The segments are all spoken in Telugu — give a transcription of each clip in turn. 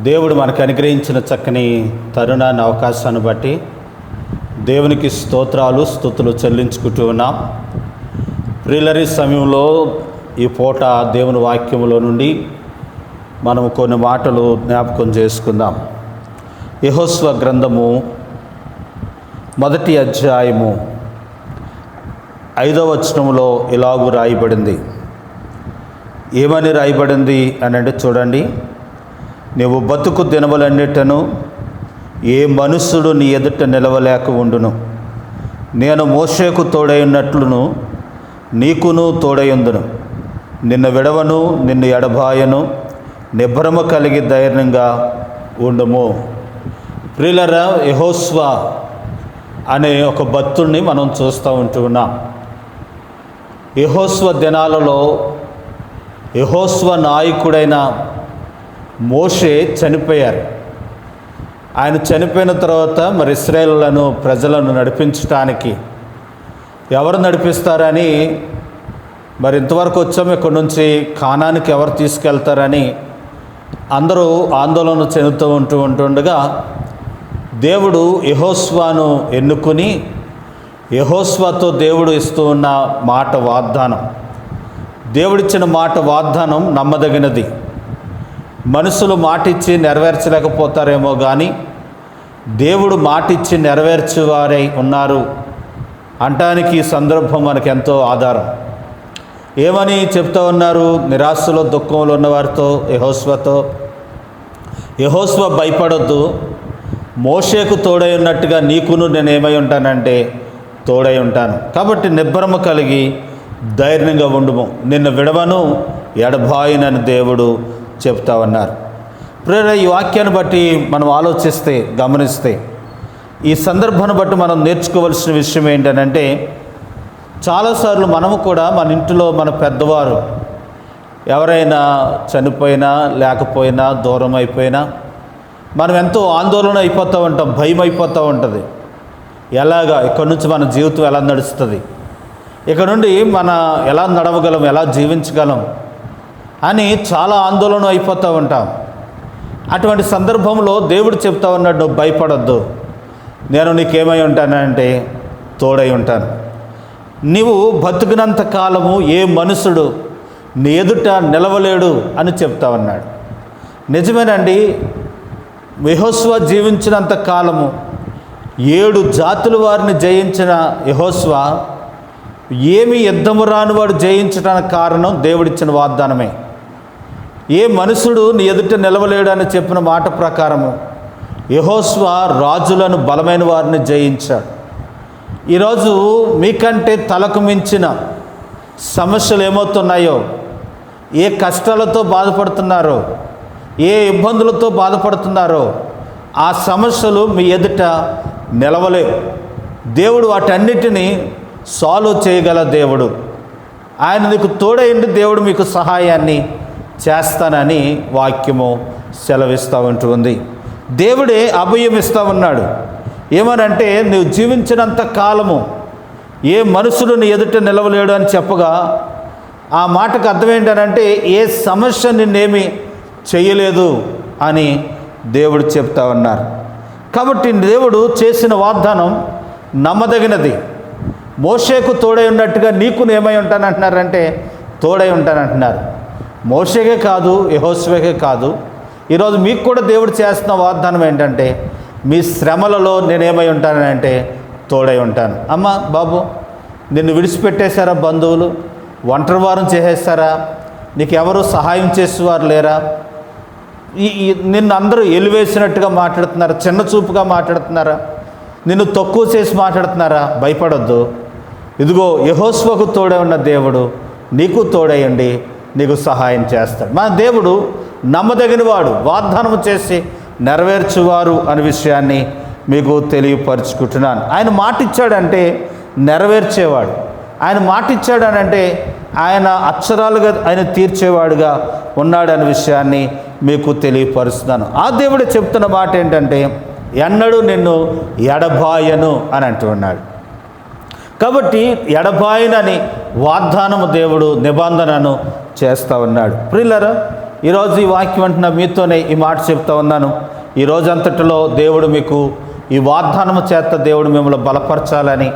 దేవుడు మనకు అనుగ్రహించిన చక్కని తరుణాన్ని అవకాశాన్ని బట్టి దేవునికి స్తోత్రాలు స్తుతులు చెల్లించుకుంటూ ఉన్నాం. ప్రియులరి సమయంలో ఈ పూట దేవుని వాక్యములో నుండి మనము కొన్ని మాటలు జ్ఞాపకం చేసుకుందాం. యెహోషువ గ్రంథము 1వ అధ్యాయము 5వ వచనములో ఇలాగూ రాయబడింది. ఏమని రాయబడింది అని అంటే చూడండి. నీవు బతుకు దినములన్నిటను ఏ మనుష్యుడు నీ ఎదుట నిలవలేక ఉండును. నేను మోషేకు తోడై ఉన్నట్లును నీకును తోడైందును. నిన్ను విడవను, నిన్ను ఎడబాయను. నిభ్రమ కలిగి ధైర్యంగా ఉండుము. ప్రియులరా, యెహోషువ అనే ఒక భక్తుడిని మనం చూస్తూ ఉంటున్నాం. యెహోషువ దినాలలో యెహోషువ నాయకుడైన మోషే చనిపోయారు. ఆయన చనిపోయిన తర్వాత మరి ఇశ్రాయేలులను ప్రజలను నడిపించడానికి ఎవరు నడిపిస్తారని, మరి ఇంతవరకు వచ్చాము, ఇక్కడి నుంచి కానానికి ఎవరు తీసుకెళ్తారని అందరూ ఆందోళన చెందుతూ ఉంటుండగా దేవుడు యెహోషువను ఎన్నుకుని యెహోషువతో దేవుడు ఇస్తూ ఉన్న మాట వాగ్దానం, దేవుడిచ్చిన మాట వాగ్దానం నమ్మదగినది. మనుషులు మాటిచ్చి నెరవేర్చలేకపోతారేమో కానీ దేవుడు మాటిచ్చి నెరవేర్చేవారై ఉన్నారు అంటానికి ఈ సందర్భం మనకు ఎంతో ఆధారం. ఏమని చెప్తూ ఉన్నారు? నిరాశలో దుఃఖంలో ఉన్నవారితో యెహోషువతో, యెహోషువ భయపడొద్దు, మోషేకు తోడై ఉన్నట్టుగా నీకును నేను ఏమై ఉంటానంటే తోడై ఉంటాను. కాబట్టి నిబ్బరము కలిగి ధైర్యంగా ఉండుము. నిన్ను విడవను, ఎడబాయనని దేవుడు చెప్తా ఉన్నారు. ప్రేర ఈ వాక్యాన్ని బట్టి మనం ఆలోచిస్తే, గమనిస్తే, ఈ సందర్భాన్ని బట్టి మనం నేర్చుకోవాల్సిన విషయం ఏంటంటే, చాలాసార్లు మనము కూడా మన ఇంటిలో మన పెద్దవారు ఎవరైనా చనిపోయినా లేకపోయినా దూరం అయిపోయినా మనం ఎంతో ఆందోళన అయిపోతూ ఉంటాం, భయం అయిపోతూ ఉంటుంది. ఎలాగా ఇక్కడి నుంచి మన జీవితం ఎలా నడుస్తుంది, ఇక్కడ నుండి మన ఎలా నడవగలం, ఎలా జీవించగలం అని చాలా ఆందోళన అయిపోతూ ఉంటాం. అటువంటి సందర్భంలో దేవుడు చెప్తా ఉన్నాడు, నువ్వు భయపడొద్దు, నేను నీకేమై ఉంటానంటే తోడై ఉంటాను. నీవు బతుకునంత కాలము ఏ మనుషుడు నీ ఎదుట నిలవలేడు అని చెప్తా ఉన్నాడు. నిజమేనండి. యెహోషువ జీవించినంత కాలము 7 జాతుల వారిని జయించిన యెహోషువ ఏమి యుద్ధము రానివాడు జయించడానికి కారణం దేవుడిచ్చిన వాగ్దానమే. ఏ మనుషుడు నీ ఎదుట నిలవలేడు అని చెప్పిన మాట ప్రకారము యెహోషువ రాజులను, బలమైన వారిని జయించాడు. ఈరోజు మీకంటే తలకు మించిన సమస్యలు ఏమవుతున్నాయో, ఏ కష్టాలతో బాధపడుతున్నారో, ఏ ఇబ్బందులతో బాధపడుతున్నారో ఆ సమస్యలు మీ ఎదుట నిలవలేవు. దేవుడు వాటన్నిటినీ సాల్వ్ చేయగల దేవుడు. ఆయన నీకు తోడైండి, దేవుడు మీకు సహాయాన్ని చేస్తానని వాక్యము సెలవిస్తూ ఉంటుంది. దేవుడే అభయం ఇస్తూ ఉన్నాడు. ఏమనంటే, నువ్వు జీవించినంత కాలము ఏ మనుషుడు నీ ఎదుట నిలవలేడు అని చెప్పగా ఆ మాటకు అర్థం ఏంటనంటే, ఏ సమస్య నిన్నేమి చేయలేదు అని దేవుడు చెప్తా ఉన్నారు. కాబట్టి దేవుడు చేసిన వాగ్దానం నమ్మదగినది. మోషేకు తోడై ఉన్నట్టుగా నీకు ఏమై ఉంటానంటున్నారంటే తోడై ఉంటానంటున్నారు. మోషేకే కాదు, యెహోషువకే కాదు, ఈరోజు మీకు కూడా దేవుడు చేస్తున్న వాగ్దానం ఏంటంటే, మీ శ్రమలలో నేనేమై ఉంటానంటే తోడై ఉంటాను. అమ్మ బాబు, నిన్ను విడిచిపెట్టేశారా బంధువులు? ఒంటరి వారం చేసేస్తారా? నీకు ఎవరు సహాయం చేసేవారు లేరా? నిన్ను అందరూ ఎలివేసినట్టుగా మాట్లాడుతున్నారా? చిన్న చూపుగా మాట్లాడుతున్నారా? నిన్ను తక్కువ చేసి మాట్లాడుతున్నారా? భయపడొద్దు. ఇదిగో యెహోషువకు తోడై ఉన్న దేవుడు నీకు తోడయండి, నీకు సహాయం చేస్తాడు. మన దేవుడు నమ్మదగినవాడు, వాగ్దానం చేసి నెరవేర్చువారు అనే విషయాన్ని మీకు తెలియపరుచుకుంటున్నాను. ఆయన మాట ఇచ్చాడంటే నెరవేర్చేవాడు. ఆయన మాట ఇచ్చాడనంటే ఆయన అక్షరాలుగా ఆయన తీర్చేవాడుగా ఉన్నాడనే విషయాన్ని మీకు తెలియపరుస్తున్నాను. ఆ దేవుడు చెప్తున్న మాట ఏంటంటే, ఎన్నడూ నిన్ను ఎడబాయను అని అంటున్నాడు. కాబట్టి ఎడబాయనని వాగ్దానము దేవుడు నిబంధనను చేస్తూ ఉన్నాడు. ప్రియులారా, ఈరోజు ఈ వాక్యం అంటున్న మీతోనే ఈ మాట చెప్తా ఉన్నాను. ఈ రోజంతటిలో దేవుడు మీకు ఈ వాగ్దానము చేత దేవుడు మిమ్మల్ని బలపరచాలని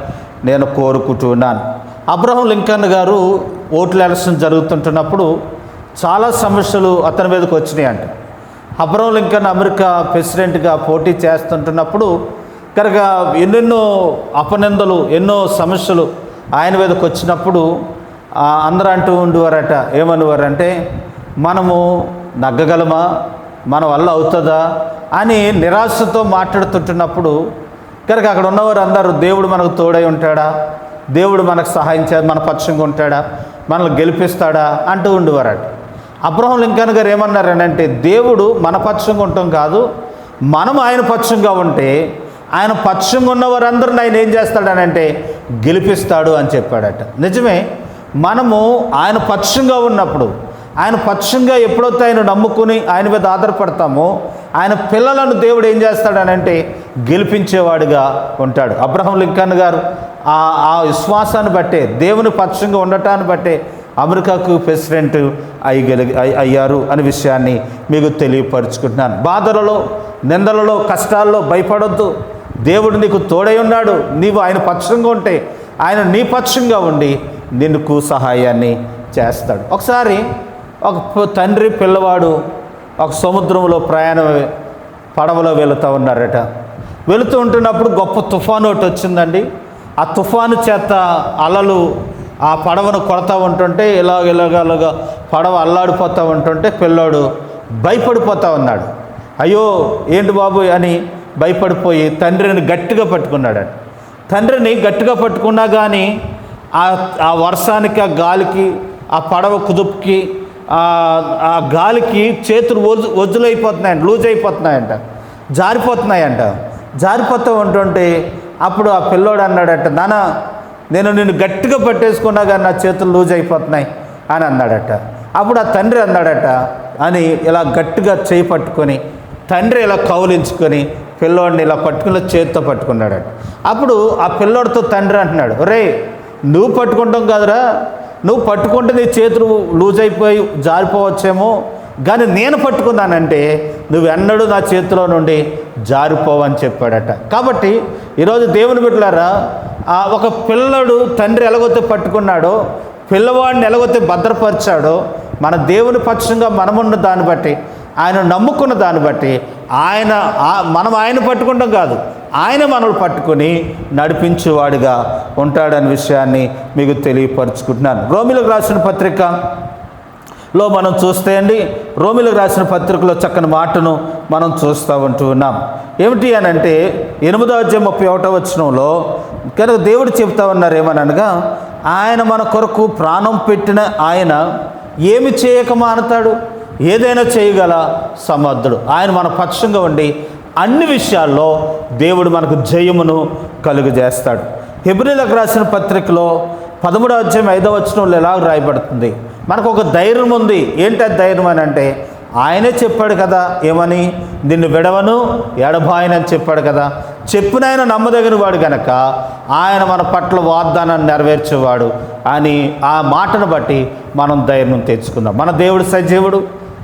నేను కోరుకుంటున్నాను. అబ్రహం లింకన్ గారు ఓట్ల ఎలక్షన్ జరుగుతుంటున్నప్పుడు చాలా సమస్యలు అతని మీదకి వచ్చినాయంట. అబ్రహం లింకన్ అమెరికా ప్రెసిడెంట్గా పోటీ చేస్తుంటున్నప్పుడు కనుక ఎన్నెన్నో అపనిందలు, ఎన్నో సమస్యలు ఆయన మీదకి వచ్చినప్పుడు అందరూ అంటూ ఉండేవారట, ఏమనేవారంటే మనము నగ్గగలమా, మన వల్ల అవుతుందా అని నిరాశతో మాట్లాడుతుంటున్నప్పుడు కనుక అక్కడ ఉన్నవారు అందరూ దేవుడు మనకు తోడై ఉంటాడా, దేవుడు మనకు సహాయం మన పక్షంగా ఉంటాడా, మనల్ని గెలిపిస్తాడా అంటూ ఉండేవారట. అబ్రహం లింకన్ గారు ఏమన్నారనంటే, దేవుడు మన పక్షంగా ఉండటం కాదు, మనం ఆయన పక్షంగా ఉంటే ఆయన పక్షంగా ఉన్నవారందరిని ఆయన ఏం చేస్తాడనంటే గెలిపిస్తాడు అని చెప్పాడట. నిజమే, మనము ఆయన పక్షంగా ఉన్నప్పుడు, ఆయన పక్షంగా ఎప్పుడైతే ఆయన నమ్ముకుని ఆయన మీద ఆధారపడతామో ఆయన పిల్లలను దేవుడు ఏం చేస్తాడనంటే గెలిపించేవాడుగా ఉంటాడు. అబ్రహం లింకన్ గారు ఆ విశ్వాసాన్ని బట్టే, దేవుని పక్షంగా ఉండటాన్ని బట్టే అమెరికాకు ప్రెసిడెంట్ అయ్యారు అనే విషయాన్ని మీకు తెలియపరుచుకుంటున్నాను. బాధలలో, నిందలలో, కష్టాల్లో భయపడొద్దు. దేవుడు నీకు తోడై ఉన్నాడు. నీవు ఆయన పక్షంగా ఉంటే ఆయన నీ పక్షంగా ఉండి నిన్నుకు సహాయాన్ని చేస్తాడు. ఒకసారి ఒక తండ్రి పిల్లవాడు ఒక సముద్రంలో పడవలో వెళుతూ ఉన్నారట. వెళుతూ ఉంటున్నప్పుడు గొప్ప తుఫాను ఒకటి వచ్చిందండి. ఆ తుఫాను చేత అలలు ఆ పడవను కొడతా ఉంటుంటే ఇలాగ పడవ అల్లాడిపోతూ ఉంటుంటే పిల్లోడు భయపడిపోతూ ఉన్నాడు. అయ్యో ఏంటి బాబు అని భయపడిపోయి తండ్రిని గట్టిగా పట్టుకున్నాడు. తండ్రిని గట్టిగా పట్టుకున్నా కానీ ఆ వర్షానికి, ఆ గాలికి, ఆ పడవ కుదుపుకి, ఆ గాలికి చేతులు వజ్జులైపోతున్నాయంట, లూజ్ అయిపోతున్నాయంట, జారిపోతున్నాయంట. జారిపోతూ ఉంటుంటే అప్పుడు ఆ పిల్లోడు అన్నాడట, నాన్న నేను నిన్ను గట్టిగా పట్టేసుకున్నా కానీ నా చేతులు లూజ్ అయిపోతున్నాయి అని అన్నాడట. అప్పుడు ఆ తండ్రి అన్నాడట అని ఇలా గట్టిగా చేయి పట్టుకొని తండ్రి ఇలా కౌలించుకొని పిల్లోడిని ఇలా పట్టుకుని చేతితో పట్టుకున్నాడట. అప్పుడు ఆ పిల్లోడితో తండ్రి అంటున్నాడు, ఒరే నువ్వు పట్టుకుంటాం కాదురా, నువ్వు పట్టుకుంటే నీ చేతులు లూజ్ అయిపోయి జారిపోవచ్చేమో, కానీ నేను పట్టుకున్నానంటే నువ్వెన్నడూ నా చేతిలో నుండి జారిపోవని చెప్పాడట. కాబట్టి ఈరోజు దేవుని బిడ్డలారా, ఒక పిల్లడు తండ్రి ఎలాగైతే పట్టుకున్నాడో, పిల్లవాడిని ఎలాగైతే భద్రపరిచాడో, మన దేవుని పక్షంగా మనమున్న దాన్ని బట్టి, ఆయన నమ్ముకున్న దాన్ని బట్టి మనం ఆయన పట్టుకుంటాం కాదు, ఆయన మనల్ని పట్టుకొని నడిపించేవాడిగా ఉంటాడనే విషయాన్ని మీకు తెలియపరుచుకుంటున్నాను. రోమిలకు రాసిన పత్రికలో మనం చూస్తే అండి, రోమిలకు రాసిన పత్రికలో చక్కని మాటను మనం చూస్తూ ఉంటూ ఉన్నాం. ఏమిటి అని అంటే 8వ అధ్యాయం 31వ వచనంలో కనుక దేవుడు చెప్తా ఉన్నారు ఏమనగా, ఆయన మన కొరకు ప్రాణం పెట్టిన ఆయన ఏమి చేయక మానతాడు, ఏదైనా చేయగల సమర్థుడు. ఆయన మన పక్షంగా ఉండి అన్ని విషయాల్లో దేవుడు మనకు జయమును కలుగజేస్తాడు. హెబ్రీయులకు రాసిన పత్రికలో 13వ అధ్యాయం 5వ వచనంలో ఎలా రాయబడుతుంది, మనకు ఒక ధైర్యం ఉంది. ఏంటి ఆ ధైర్యం అని అంటే, ఆయనే చెప్పాడు కదా, ఏమని, నిన్ను విడవను ఎడబాయనని చెప్పాడు కదా. చెప్పిన ఆయన నమ్మదగిన వాడు కనుక ఆయన మన పట్ల వాగ్దానాన్ని నెరవేర్చేవాడు అని ఆ మాటను బట్టి మనం ధైర్యం తెచ్చుకుందాం. మన దేవుడు సజీవుడు,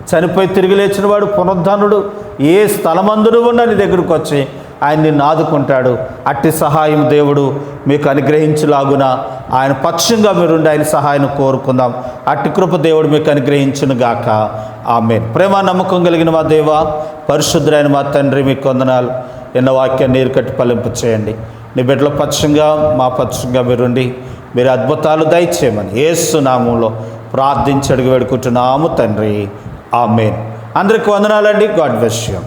చనిపోయి తిరిగి లేచినవాడు, పునరుద్ధానుడు. ఏ స్థలమందుడు ఉన్న నీ దగ్గరకు వచ్చి ఆయన నిన్ను ఆదుకుంటాడు. అట్టి సహాయం దేవుడు మీకు అనుగ్రహించులాగున ఆయన పక్షంగా మీరుండి ఆయన సహాయం కోరుకుందాం. అట్టి కృప దేవుడు మీకు అనుగ్రహించును గాక. ఆమేన్. ప్రేమ నమ్మకం కలిగిన మా దేవ, పరిశుద్ధుడైన మా తండ్రి, మీకు వందనాలు. ఎన్న వాక్యాన్ని నీరు కట్టి ఫలింపు చేయండి. నీ బిడ్డల పక్షంగా మా పక్షంగా మీరుండి మీరు అద్భుతాలు దయచేయమని యేసు నామములో ప్రార్థించి అడిగి వేడుకుంటున్నాము తండ్రి. ఆమేన్. అందరికి వందనాలండి. God bless you.